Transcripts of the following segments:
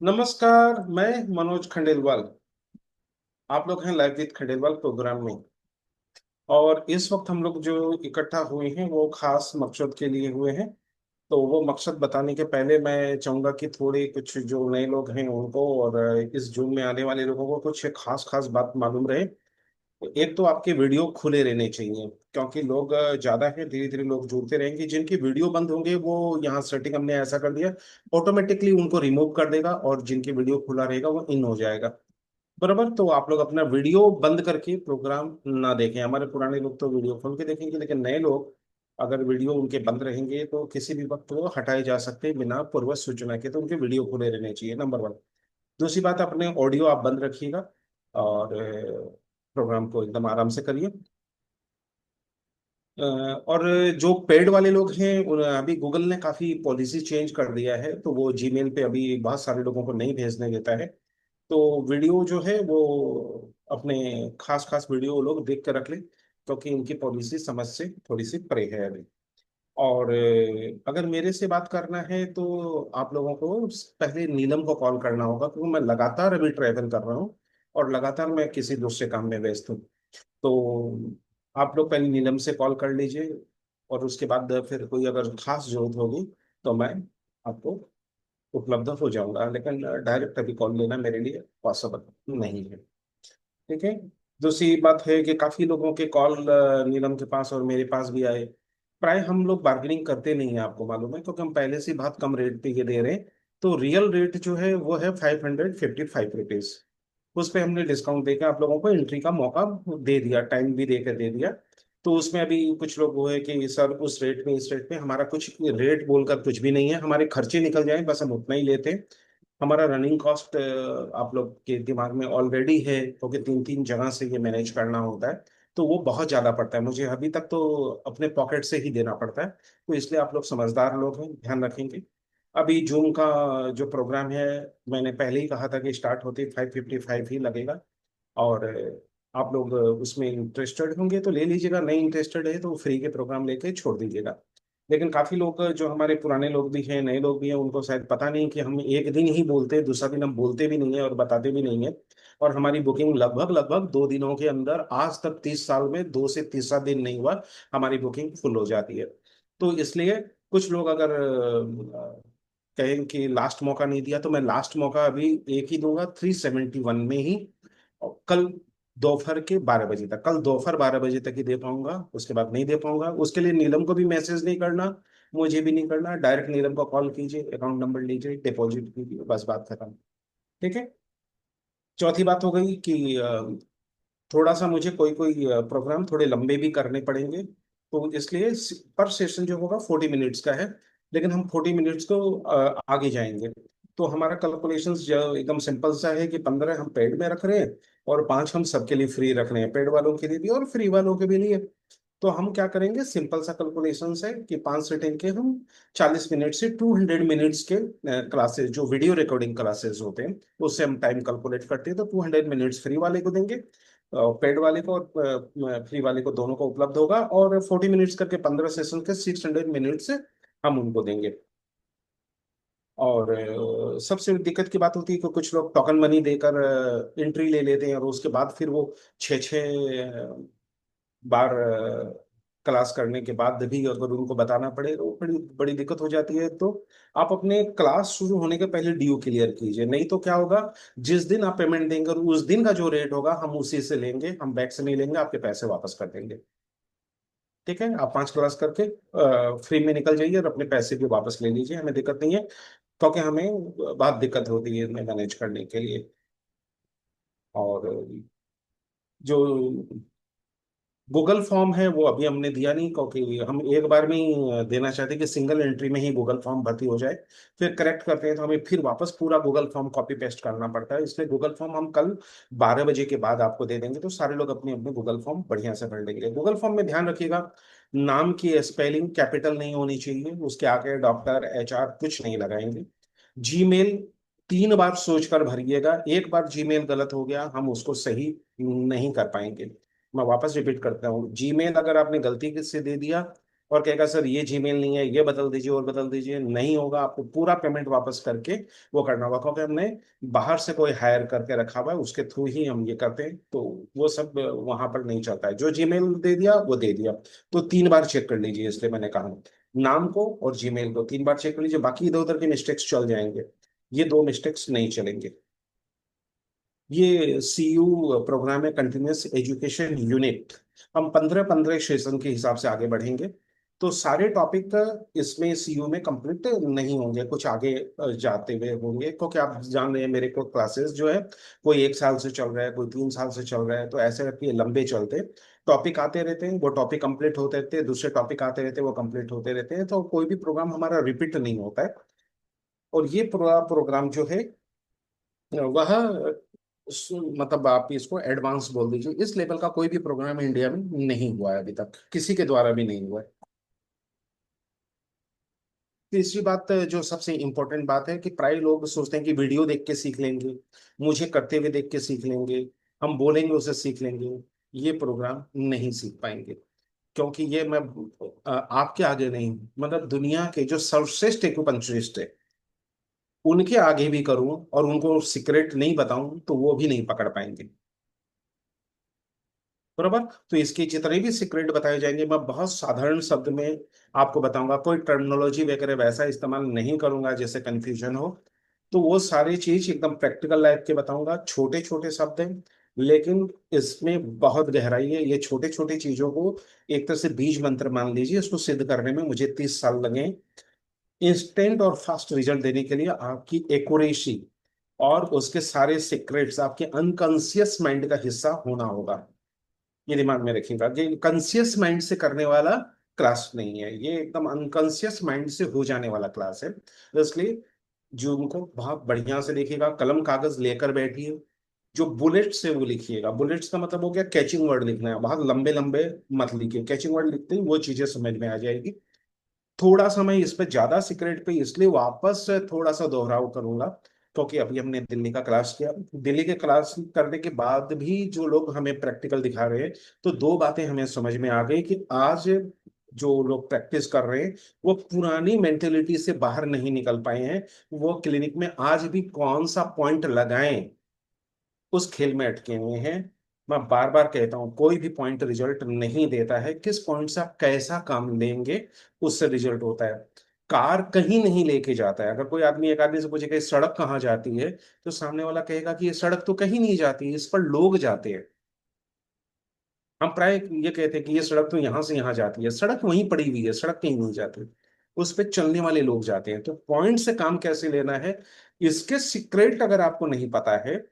नमस्कार। मैं मनोज खंडेलवाल। आप लोग हैं लाइव विद खंडेलवाल प्रोग्राम में। और इस वक्त हम लोग जो इकट्ठा हुए हैं वो खास मकसद के लिए हुए हैं। तो वो मकसद बताने के पहले मैं चाहूंगा कि थोड़े कुछ जो नए लोग हैं उनको और इस जूम में आने वाले लोगों को कुछ खास खास बात मालूम रहे। एक तो आपके वीडियो खुले रहने चाहिए, क्योंकि लोग ज्यादा हैं, धीरे धीरे लोग जुड़ते रहेंगे। जिनकी वीडियो बंद होंगे वो यहाँ सेटिंग हमने ऐसा कर दिया, ऑटोमेटिकली उनको रिमूव कर देगा, और जिनकी वीडियो खुला रहेगा वो इन हो जाएगा। बराबर। तो आप लोग अपना वीडियो बंद करके प्रोग्राम ना देखें। हमारे पुराने लोग तो वीडियो खोल के देखेंगे, लेकिन नए लोग अगर वीडियो उनके बंद रहेंगे तो किसी भी वक्त वो हटाए जा सकते हैं बिना पूर्व सूचना के। तो उनके वीडियो खुले रहने चाहिए, नंबर वन। दूसरी बात, अपने ऑडियो आप बंद रखिएगा और प्रोग्राम को एकदम आराम से करिए। और जो पेड वाले लोग हैं अभी गूगल ने काफी पॉलिसी चेंज कर दिया है, तो वो जीमेल पे अभी बहुत सारे लोगों को नहीं भेजने देता है। तो वीडियो जो है वो अपने खास खास वीडियो वो लोग देख कर रख ले, क्योंकि इनकी पॉलिसी समझ से थोड़ी सी परे है अभी। और अगर मेरे से बात करना है तो आप लोगों को पहले नीलम को कॉल करना होगा, क्योंकि मैं लगातार अभी ट्रैवल कर रहा हूँ और लगातार मैं किसी दूसरे काम में व्यस्त हूँ। तो आप लोग पहले नीलम से कॉल कर लीजिए, और उसके बाद फिर कोई अगर खास जरूरत होगी तो मैं आपको उपलब्ध हो जाऊंगा, लेकिन डायरेक्ट अभी कॉल लेना मेरे लिए पॉसिबल नहीं है। ठीक है। दूसरी बात है कि काफी लोगों के कॉल नीलम के पास और मेरे पास भी आए। प्राय हम लोग बार्गेनिंग करते नहीं है, आपको मालूम है, क्योंकि हम पहले से बहुत कम रेट पे ये दे रहे हैं। तो रियल रेट जो है वो है ₹555। उस पे हमने डिस्काउंट देकर आप लोगों को एंट्री का मौका दे दिया, टाइम भी देकर दे दिया। तो उसमें अभी कुछ लोग वो है कि सर उस रेट में इस रेट में, हमारा कुछ रेट बोलकर कुछ भी नहीं है। हमारे खर्चे निकल जाए बस, हम उतना ही लेते हैं। हमारा रनिंग कॉस्ट आप लोग के दिमाग में ऑलरेडी है, क्योंकि तीन तीन जगह से ये मैनेज करना होता है। तो वो बहुत ज्यादा पड़ता है मुझे, अभी तक तो अपने पॉकेट से ही देना पड़ता है। तो इसलिए आप लोग समझदार लोग हैं, ध्यान रखेंगे। अभी जूम का जो प्रोग्राम है, मैंने पहले ही कहा था कि स्टार्ट होते 555 ही लगेगा। और आप लोग उसमें इंटरेस्टेड होंगे तो ले लीजिएगा, नहीं इंटरेस्टेड है तो फ्री के प्रोग्राम लेके छोड़ दीजिएगा। लेकिन काफी लोग जो हमारे पुराने लोग भी हैं, नए लोग भी हैं, उनको शायद पता नहीं कि हम एक दिन ही बोलते हैं, दूसरा दिन हम बोलते भी नहीं है और बताते भी नहीं है। और हमारी बुकिंग लगभग लगभग 2 दिनों के अंदर, आज तक 30 साल में दो से तीसरा दिन नहीं हुआ हमारी बुकिंग फुल हो जाती है। तो इसलिए कुछ लोग अगर कहें कि लास्ट मौका नहीं दिया, तो मैं लास्ट मौका अभी एक ही दूंगा, 371 में ही। और कल दोपहर 12 बजे तक ही दे पाऊंगा, उसके बाद नहीं दे पाऊंगा। उसके लिए नीलम को भी मैसेज नहीं करना, मुझे भी नहीं करना, डायरेक्ट नीलम को कॉल कीजिए, अकाउंट नंबर लीजिए, डिपॉजिट कीजिए, बस बात खत्म। ठीक है। चौथी बात हो गई कि थोड़ा सा मुझे कोई कोई प्रोग्राम थोड़े लंबे भी करने पड़ेंगे, तो इसलिए पर सेशन जो होगा 40 मिनट्स का है। लेकिन हम 40 मिनट्स को आगे जाएंगे। तो हमारा कैलकुलेशंस जो एकदम सिंपल सा है कि 15 हम पेड में रख रहे हैं और 5 हम सबके लिए फ्री रख रहे हैं, पेड वालों के लिए भी और फ्री वालों के भी लिए। तो हम क्या करेंगे, सिंपल सा कैलकुलेशन है कि 5 सेटिंग के हम 40 मिनट से 200 मिनट्स के क्लासेस, जो वीडियो रिकॉर्डिंग क्लासेस होते हैं, उससे हम टाइम कैलकुलेट करते हैं। तो 200 मिनट्स फ्री वाले को देंगे, पेड वाले को और फ्री वाले को, दोनों को उपलब्ध होगा। और 40 मिनट्स करके 15 सेशन के 600 मिनट्स हम उनको देंगे। और सबसे दिक्कत की बात होती है कि कुछ लोग टोकन मनी देकर एंट्री ले लेते हैं, और उसके बाद फिर वो छः छः बार क्लास करने के बाद भी अगर उनको बताना पड़े तो बड़ी बड़ी दिक्कत हो जाती है। तो आप अपने क्लास शुरू होने के पहले ड्यू क्लियर कीजिए, नहीं तो क्या होगा, जिस दिन आप पेमेंट देंगे और उस दिन का जो रेट होगा हम उसी से लेंगे, हम बैक से नहीं लेंगे, आपके पैसे वापस कर देंगे। ठीक है। आप 5 क्लास करके फ्री में निकल जाइए और अपने पैसे भी वापस ले लीजिए, हमें दिक्कत नहीं है, क्योंकि हमें बहुत दिक्कत होती है इन्हें मैनेज करने के लिए। और जो गूगल फॉर्म है वो अभी हमने दिया नहीं, क्योंकि हम एक बार में ही देना चाहते हैं कि सिंगल एंट्री में ही गूगल फॉर्म भर्ती हो जाए। फिर करेक्ट करते हैं तो हमें फिर वापस पूरा गूगल फॉर्म कॉपी पेस्ट करना पड़ता है, इसलिए गूगल फॉर्म हम कल 12 बजे के बाद आपको दे देंगे, तो सारे लोग अपने अपने गूगल फॉर्म बढ़िया से भर लेंगे। गूगल फॉर्म में ध्यान रखिएगा, नाम की स्पेलिंग कैपिटल नहीं होनी चाहिए, उसके आगे डॉक्टर HR कुछ नहीं लगाएंगे। जीमेल 3 बार सोचकर भरिएगा, एक बार जीमेल गलत हो गया हम उसको सही नहीं कर पाएंगे। मैं वापस रिपीट करता हूँ, जीमेल अगर आपने गलती से दे दिया और कहेगा सर ये जीमेल नहीं है, ये बदल दीजिए और बदल दीजिए, नहीं होगा। आपको पूरा पेमेंट वापस करके वो करना होगा, क्योंकि हमने बाहर से कोई हायर करके रखा हुआ है, उसके थ्रू ही हम ये करते हैं। तो वो सब वहां पर नहीं चलता है, जो जीमेल दे दिया वो दे दिया। तो 3 बार चेक कर लीजिए, इसलिए मैंने कहा नाम को और जीमेल को 3 बार चेक कर लीजिए, बाकी इधर उधर के मिस्टेक्स चल जाएंगे, ये 2 मिस्टेक्स नहीं चलेंगे। ये सीयू प्रोग्राम है, कंटिन्यूस एजुकेशन यूनिट। हम 15-15 सेशन के हिसाब से आगे बढ़ेंगे। तो सारे टॉपिक इसमें सीयू में कंप्लीट नहीं होंगे, कुछ आगे जाते हुए होंगे, क्योंकि आप जान रहे हैं मेरे को क्लासेस जो है कोई 1 साल से चल रहा है, कोई 3 साल से चल रहा है, तो ऐसे करके लंबे चलते टॉपिक आते रहते हैं, वो टॉपिक कंप्लीट होते रहते हैं, दूसरे टॉपिक आते रहते हैं, वो कंप्लीट होते रहते हैं, तो कोई भी प्रोग्राम हमारा रिपीट नहीं होता है। और ये पूरा प्रोग्राम जो है वह मतलब आप इसको एडवांस बोल दीजिए, इस लेवल का कोई भी प्रोग्राम इंडिया में नहीं हुआ है अभी तक, किसी के द्वारा भी नहीं हुआ है। तीसरी बात जो सबसे इम्पोर्टेंट बात है कि प्राय लोग सोचते हैं कि वीडियो देख के सीख लेंगे, मुझे करते हुए देख के सीख लेंगे, हम बोलेंगे उसे सीख लेंगे। ये प्रोग्राम नहीं सीख पाएंगे, क्योंकि ये मैं आपके आगे नहीं, मतलब दुनिया के जो सर्वश्रेष्ठ एक्यूपंक्चरिस्ट है उनके आगे भी करूं और उनको सीक्रेट नहीं बताऊं तो वो भी नहीं पकड़ पाएंगे। बरोबर। तो इसके जितने भी सीक्रेट बताए जाएंगे मैं बहुत साधारण शब्द में आपको बताऊंगा, कोई टर्मिनोलॉजी वगैरह वैसा इस्तेमाल नहीं करूंगा जैसे कंफ्यूजन हो। तो वो सारी चीज एकदम प्रैक्टिकल लाइफ के बताऊंगा, छोटे छोटे शब्द हैं लेकिन इसमें बहुत गहराई है। ये छोटे छोटे चीजों को एक तरह से बीज मंत्र मान लीजिए, इसको सिद्ध करने में मुझे 30 साल लगे। इंस्टेंट और फास्ट रिजल्ट देने के लिए आपकी एक्यूरेसी और उसके सारे सीक्रेट्स आपके अनकॉन्शियस माइंड का हिस्सा होना होगा। ये दिमाग में रखिएगा कि कॉन्शियस माइंड से करने वाला क्लास नहीं है, ये एकदम अनकॉन्शियस माइंड से हो जाने वाला क्लास है। तो इसलिए जो उनको बहुत बढ़िया से देखिएगा, कलम कागज लेकर बैठिए, जो बुलेट से वो लिखिएगा। बुलेट्स का मतलब हो गया कैचिंग वर्ड लिखना है, बहुत लंबे लंबे मत लिखिए, कैचिंग वर्ड लिखते ही वो चीजें समझ में आ जाएगी। थोड़ा सा मैं इस पे ज्यादा सीक्रेट पे इसलिए वापस थोड़ा सा दोहराव करूंगा, क्योंकि अभी हमने दिल्ली का क्लास किया। दिल्ली के क्लास करने के बाद भी जो लोग हमें प्रैक्टिकल दिखा रहे हैं, तो 2 बातें हमें समझ में आ गई कि आज जो लोग प्रैक्टिस कर रहे हैं वो पुरानी मेंटेलिटी से बाहर नहीं निकल पाए हैं। वो क्लिनिक में आज भी कौन सा पॉइंट लगाएं उस खेल में अटके हुए हैं। मैं बार बार कहता हूं कोई भी पॉइंट रिजल्ट नहीं देता है, किस पॉइंट से आप कैसा काम लेंगे उससे रिजल्ट होता है। कार कहीं नहीं लेके जाता है। अगर कोई आदमी एक आदमी से पूछे कि सड़क कहाँ जाती है, तो सामने वाला कहेगा कि ये सड़क तो कहीं नहीं जाती, इस पर लोग जाते हैं। हम प्राय ये कहते हैं कि ये सड़क तो यहाँ से यहाँ जाती है, सड़क वहीं पड़ी हुई है, सड़क कहीं नहीं जाती, उस पे चलने वाले लोग जाते हैं। तो पॉइंट से काम कैसे लेना है, इसके सीक्रेट अगर आपको नहीं पता है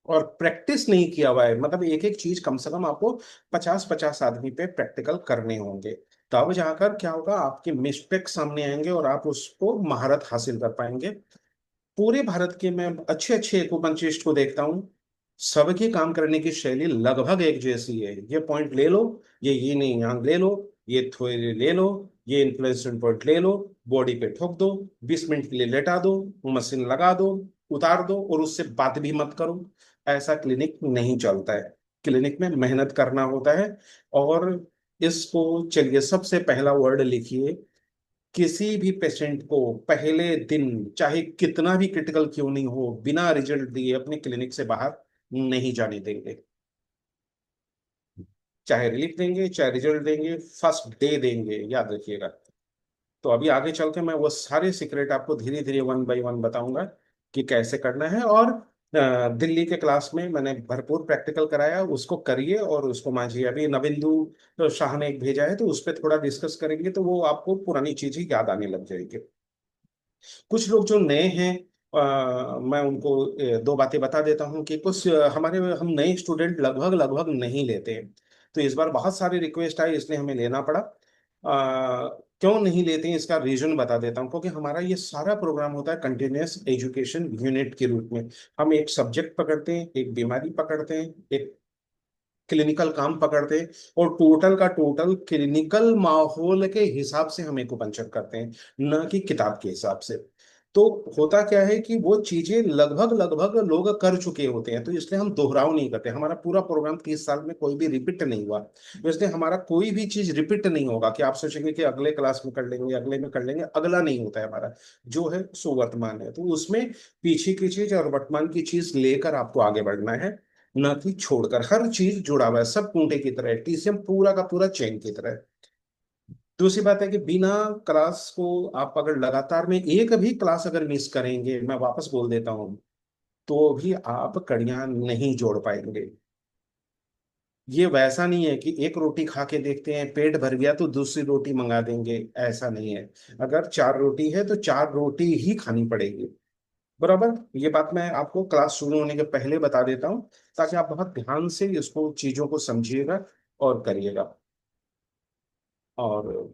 और प्रैक्टिस नहीं किया हुआ है, मतलब एक एक चीज कम से कम आपको 50-50 आदमी पे प्रैक्टिकल करने होंगे, तब जाकर क्या होगा, आपके मिस्टेक सामने आएंगे और आप उसको महारत हासिल कर पाएंगे। पूरे भारत के मैं अच्छे अच्छे एक्यूपंचिस्ट को देखता हूँ, सबके काम करने की शैली लगभग एक जैसी है। ये पॉइंट ले लो, ये नहीं यहाँ ले लो, ये थ्योरी ले लो, ये इन्फ्लेशन पॉइंट ले लो, बॉडी पे ठोक दो, 20 मिनट के लिए लेटा दो, मशीन लगा दो, उतार दो और उससे बात भी मत करो। ऐसा क्लिनिक नहीं चलता है। क्लिनिक में मेहनत करना होता है। और इसको चलिए सबसे पहला वर्ड लिखिए, किसी भी पेशेंट को पहले दिन चाहे कितना भी क्रिटिकल क्यों नहीं हो, बिना रिजल्ट दिए अपने क्लिनिक से बाहर नहीं जाने देंगे। चाहे रिलीफ देंगे, चाहे रिजल्ट देंगे, फर्स्ट डे देंगे, याद रखिएगा। तो अभी आगे चल के मैं वो सारे सीक्रेट आपको धीरे धीरे 1 बाय 1 बताऊंगा कि कैसे करना है। और दिल्ली के क्लास में मैंने भरपूर प्रैक्टिकल कराया, उसको करिए और उसको मांझिए। अभी नविंदु शाह ने एक भेजा है, तो उस पर थोड़ा डिस्कस करेंगे, तो वो आपको पुरानी चीजें याद आने लग जाएगी। कुछ लोग जो नए हैं, मैं उनको 2 बातें बता देता हूँ कि कुछ हम नए स्टूडेंट लगभग लगभग नहीं लेते हैं। तो इस बार बहुत सारी रिक्वेस्ट आई, इसलिए हमें लेना पड़ा। क्यों नहीं लेते हैं इसका रीजन बता देता हूँ, क्योंकि हमारा ये सारा प्रोग्राम होता है कंटिन्यूस एजुकेशन यूनिट के रूप में। हम एक सब्जेक्ट पकड़ते हैं, एक बीमारी पकड़ते हैं, एक क्लिनिकल काम पकड़ते हैं, और टोटल का टोटल क्लिनिकल माहौल के हिसाब से हम एक्यूपंक्चर करते हैं, न कि किताब के हिसाब से। तो होता क्या है कि वो चीजें लगभग लगभग लोग कर चुके होते हैं, तो इसलिए हम दोहराव नहीं करते। हमारा पूरा प्रोग्राम 30 साल में कोई भी रिपीट नहीं हुआ, तो इसलिए हमारा कोई भी चीज रिपीट नहीं होगा कि आप सोचेंगे कि अगले क्लास में कर लेंगे, अगले में कर लेंगे, अगला नहीं होता है हमारा। जो है सो वर्तमान है, तो उसमें पीछे की चीज और वर्तमान की चीज लेकर आपको आगे बढ़ना है, न कि छोड़कर। हर चीज जुड़ा हुआ है, सब खूंटे की तरह है, टीसीएम पूरा का पूरा चेन की तरह है। दूसरी बात है कि बिना क्लास को आप अगर लगातार में एक भी क्लास अगर मिस करेंगे, मैं वापस बोल देता हूँ, तो भी आप कड़ियां नहीं जोड़ पाएंगे। ये वैसा नहीं है कि एक रोटी खा के देखते हैं, पेट भर गया तो दूसरी रोटी मंगा देंगे, ऐसा नहीं है। अगर 4 रोटी है तो 4 रोटी ही खानी पड़ेगी। बराबर। ये बात मैं आपको क्लास शुरू होने के पहले बता देता हूँ, ताकि आप बहुत ध्यान से इसको चीजों को समझिएगा और करिएगा। और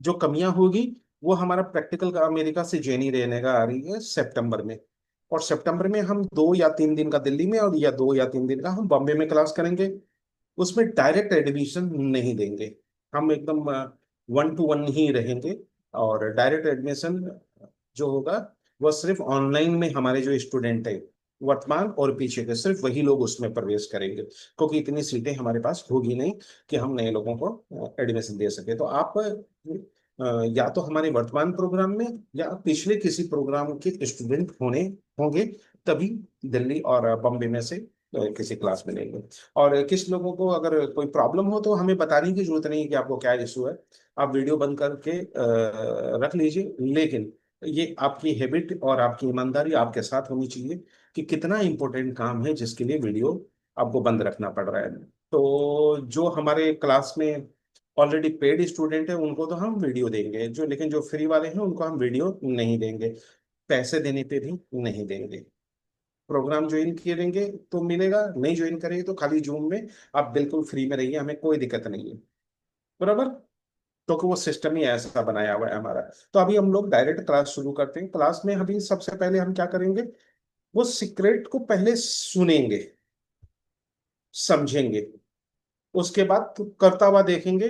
जो कमियां होगी, वो हमारा प्रैक्टिकल का अमेरिका से जेनी रहने का आ रही है सितंबर में। और सितंबर में हम 2 या 3 दिन का दिल्ली में, और या 2 या 3 दिन का हम बॉम्बे में क्लास करेंगे। उसमें डायरेक्ट एडमिशन नहीं देंगे, हम एकदम 1 to 1 ही रहेंगे। और डायरेक्ट एडमिशन जो होगा, वह सिर्फ ऑनलाइन में हमारे जो स्टूडेंट है वर्तमान और पीछे के, सिर्फ वही लोग उसमें प्रवेश करेंगे, क्योंकि इतनी सीटें हमारे पास होगी नहीं कि हम नए लोगों को एडमिशन दे सके। तो आप या तो हमारे वर्तमान प्रोग्राम में या पिछले किसी प्रोग्राम के स्टूडेंट होने होंगे, तभी दिल्ली और बॉम्बे में से किसी क्लास में लेंगे। और किस लोगों को अगर कोई प्रॉब्लम हो तो हमें बताने की जरूरत नहीं है कि आपको क्या इशू है। आप वीडियो बंद करके रख लीजिए, लेकिन ये आपकी हैबिट और आपकी ईमानदारी आपके साथ होनी चाहिए कि कितना इंपॉर्टेंट काम है जिसके लिए वीडियो आपको बंद रखना पड़ रहा है। तो जो हमारे क्लास में ऑलरेडी पेड स्टूडेंट है उनको तो हम वीडियो देंगे, जो लेकिन जो फ्री वाले हैं उनको हम वीडियो नहीं देंगे, पैसे देने पे भी नहीं देंगे। प्रोग्राम ज्वाइन करेंगे तो मिलेगा, नहीं ज्वाइन करेंगे तो खाली जूम में आप बिल्कुल फ्री में रहिए, हमें कोई दिक्कत नहीं है। बराबर। क्योंकि वो सिस्टम ही ऐसा बनाया हुआ है हमारा। तो अभी हम लोग डायरेक्ट क्लास शुरू करते हैं। क्लास में अभी सबसे पहले हम क्या करेंगे, वो सीक्रेट को पहले सुनेंगे, समझेंगे, उसके बाद करता हुआ देखेंगे,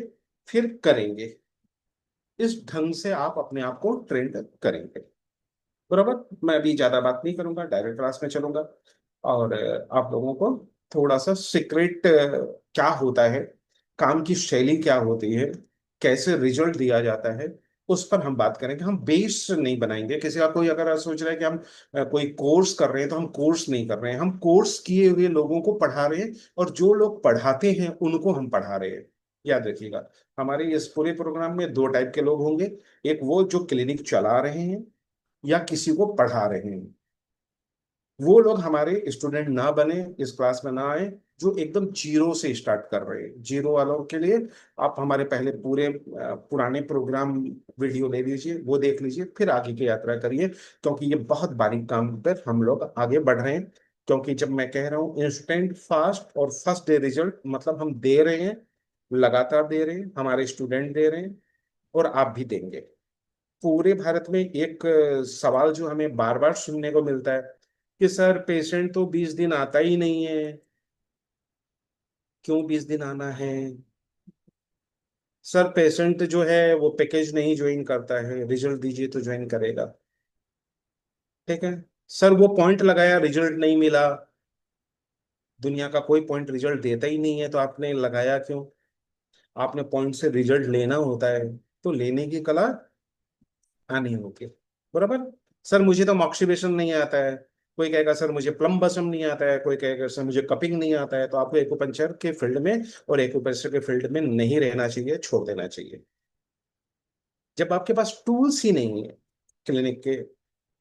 फिर करेंगे। इस ढंग से आप अपने आप को ट्रेंड करेंगे। बराबर। मैं अभी ज्यादा बात नहीं करूंगा, डायरेक्ट क्लास में चलूंगा। और आप लोगों को थोड़ा सा सीक्रेट क्या होता है, काम की शैली क्या होती है, कैसे रिजल्ट दिया जाता है, उस पर हम बात करेंगे। हम बेस नहीं बनाएंगे किसी का। कोई अगर सोच रहा है कि हम कोई कोर्स कर रहे हैं, तो हम कोर्स नहीं कर रहे हैं, हम कोर्स किए हुए लोगों को पढ़ा रहे हैं, और जो लोग पढ़ाते हैं उनको हम पढ़ा रहे हैं। याद रखिएगा, हमारे इस पूरे प्रोग्राम में 2 टाइप के लोग होंगे। एक वो जो क्लिनिक चला रहे हैं या किसी को पढ़ा रहे हैं, वो लोग हमारे स्टूडेंट ना बने, इस क्लास में ना आए। जो एकदम जीरो से स्टार्ट कर रहे हैं, जीरो वालों के लिए आप हमारे पहले पूरे पुराने प्रोग्राम वीडियो ले लीजिए, वो देख लीजिए, फिर आगे की यात्रा करिए, क्योंकि ये बहुत बारीक काम पर हम लोग आगे बढ़ रहे हैं। क्योंकि जब मैं कह रहा हूँ इंस्टेंट फास्ट और फर्स्ट डे रिजल्ट, मतलब हम दे रहे हैं, लगातार दे रहे हैं, हमारे स्टूडेंट दे रहे हैं, और आप भी देंगे। पूरे भारत में एक सवाल जो हमें बार बार सुनने को मिलता है कि सर पेशेंट तो 20 दिन आता ही नहीं है, क्यों 20 दिन आना है? सर पेशेंट जो है वो पैकेज नहीं ज्वाइन करता है, रिजल्ट दीजिए तो ज्वाइन करेगा। ठीक है। सर वो पॉइंट लगाया, रिजल्ट नहीं मिला। दुनिया का कोई पॉइंट रिजल्ट देता ही नहीं है, तो आपने लगाया क्यों? आपने पॉइंट से रिजल्ट लेना होता है, तो लेने की कला आनी होगी। बराबर। सर मुझे तो ऑक्सीडेशन नहीं आता है, कोई कहेगा सर मुझे प्लम्बसम नहीं आता है, कोई कहेगा सर मुझे कपिंग नहीं आता है। तो आपको एक्यूपंक्चर के फील्ड में और एक्यूपंक्चर के फील्ड में नहीं रहना चाहिए, छोड़ देना चाहिए। जब आपके पास टूल्स ही नहीं है क्लिनिक के,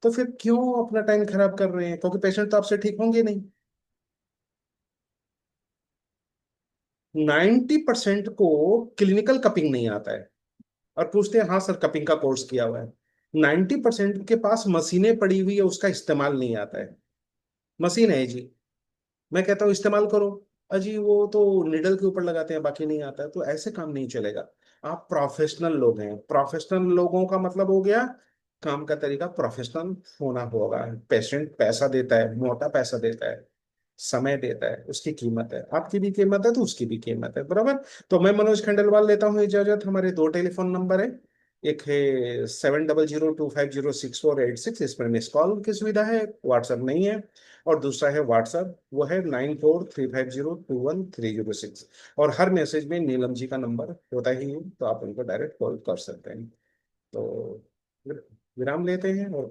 तो फिर क्यों अपना टाइम खराब कर रहे हैं? क्योंकि पेशेंट तो आपसे ठीक होंगे नहीं। 90% को क्लिनिकल कपिंग नहीं आता है, और पूछते हैं हाँ सर कपिंग का कोर्स किया हुआ है। 90% के पास मशीनें पड़ी हुई है, उसका इस्तेमाल नहीं आता है। मशीन है जी, मैं कहता हूँ इस्तेमाल करो, अजी वो तो निडल के ऊपर लगाते हैं, बाकी नहीं आता है। तो ऐसे काम नहीं चलेगा। आप प्रोफेशनल लोग हैं, प्रोफेशनल लोगों का मतलब हो गया काम का तरीका प्रोफेशनल होना होगा। पेशेंट पैसा देता है, मोटा पैसा देता है, समय देता है, उसकी कीमत है, आपकी भी कीमत है तो उसकी भी कीमत है। बराबर। तो मैं मनोज खंडेलवाल लेता हूँ इजाजत। हमारे 2 टेलीफोन नंबर है, एक है 7002506486, इसमें मिस कॉल की सुविधा है, व्हाट्सएप नहीं है। और दूसरा है व्हाट्सएप, वो है 9435021306। और हर मैसेज में नीलम जी का नंबर होता ही है, तो आप उनको डायरेक्ट कॉल कर सकते हैं। तो विराम लेते हैं और